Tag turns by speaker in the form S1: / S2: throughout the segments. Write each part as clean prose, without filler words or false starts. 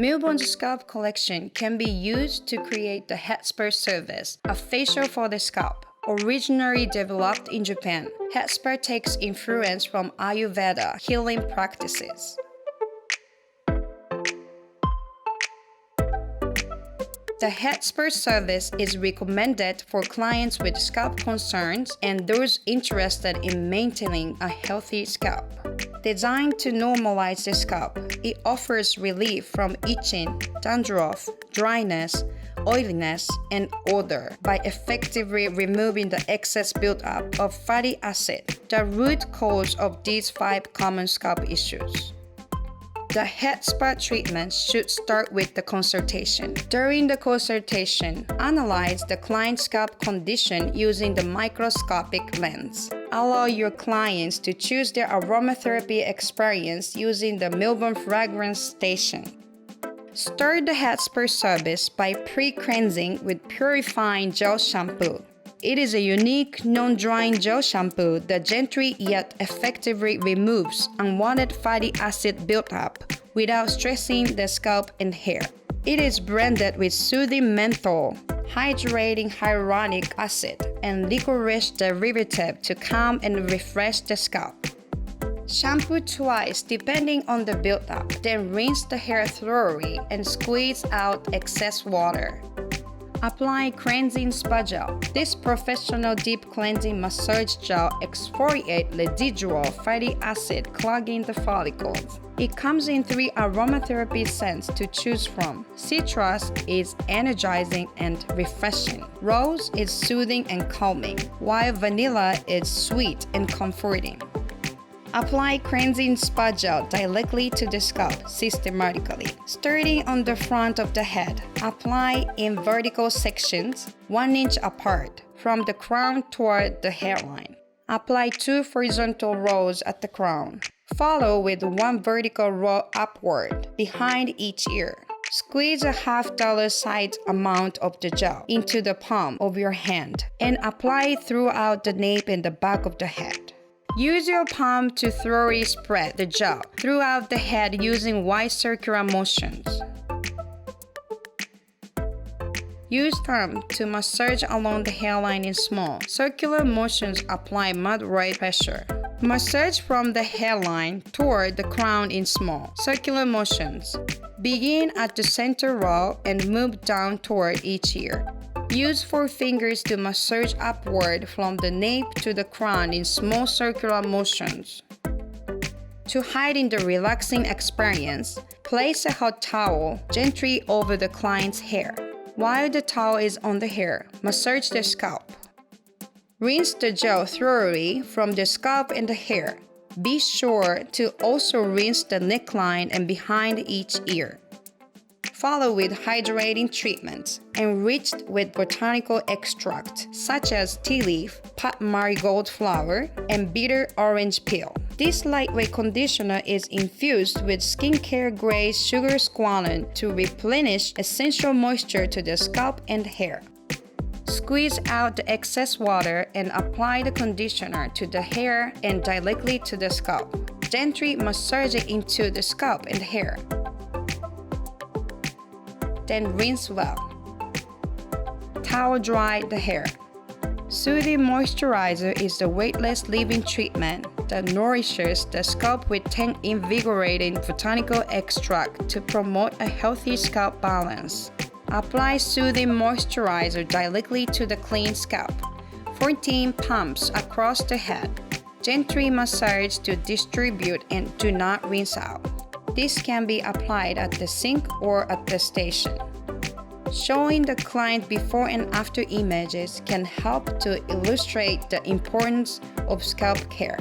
S1: Milbon's scalp collection can be used to create the head spa service, a facial for the scalp. Originally developed in Japan, head spa takes influence from Ayurveda healing practices. The head spa service is recommended for clients with scalp concerns and those interested in maintaining a healthy scalp. Designed to normalize the scalp, it offers relief from itching, dandruff, dryness, oiliness, and odor by effectively removing the excess buildup of fatty acid, the root cause of these 5 common scalp issues. The head spa treatment should start with the consultation. During the consultation, analyze the client's scalp condition using the microscopic lens. Allow your clients to choose their aromatherapy experience using the Milbon fragrance station. Start the head spa service by pre-cleansing with purifying gel shampoo. It is a unique, non-drying gel shampoo that gently yet effectively removes unwanted fatty acid buildup without stressing the scalp and hair. It is blended with soothing menthol, hydrating hyaluronic acid, and licorice derivative to calm and refresh the scalp. Shampoo twice depending on the buildup, then rinse the hair thoroughly and squeeze out excess water. Apply cleansing spa gel. This professional deep cleansing massage gel exfoliates residual fatty acid clogging the follicles. It comes in 3 aromatherapy scents to choose from. Citrus is energizing and refreshing. Rose is soothing and calming, while vanilla is sweet and comforting. Apply cleansing spa gel directly to the scalp systematically. Starting on the front of the head, apply in vertical sections 1 inch apart from the crown toward the hairline. Apply 2 horizontal rows at the crown. Follow with 1 vertical row upward behind each ear. Squeeze a $half size amount of the gel into the palm of your hand and apply it throughout the nape and the back of the head. Use your palm to thoroughly spread the gel throughout the head using wide circular motions. Use thumb to massage along the hairline in small, circular motions. Apply moderate pressure. Massage from the hairline toward the crown in small, circular motions. Begin at the center row and move down toward each ear. Use 4 fingers to massage upward from the nape to the crown in small circular motions. To heighten the relaxing experience, place a hot towel gently over the client's hair. While the towel is on the hair, massage the scalp. Rinse the gel thoroughly from the scalp and the hair. Be sure to also rinse the neckline and behind each ear. Follow with hydrating treatments enriched with botanical extract such as tea leaf, pot marigold flower, and bitter orange peel. This lightweight conditioner is infused with skincare-grade sugar squalane to replenish essential moisture to the scalp and hair. Squeeze out the excess water and apply the conditioner to the hair and directly to the scalp. Gently massage it into the scalp and hair. Then rinse well. Towel dry the hair. Soothing Moisturizer is the weightless leave-in treatment that nourishes the scalp with 10 invigorating botanical extract to promote a healthy scalp balance. Apply Soothing Moisturizer directly to the clean scalp. 14 pumps across the head. Gently massage to distribute and do not rinse out. This can be applied at the sink or at the station. Showing the client before and after images can help to illustrate the importance of scalp care.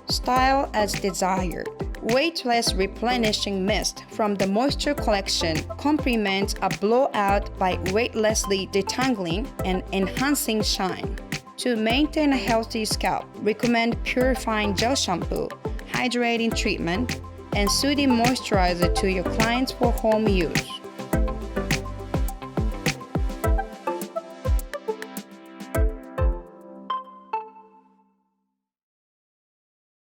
S1: Style as desired. Weightless replenishing mist from the moisture collection complements a blowout by weightlessly detangling and enhancing shine. To maintain a healthy scalp, recommend purifying gel shampoo, hydrating treatment, and soothing moisturizer to your clients for home use.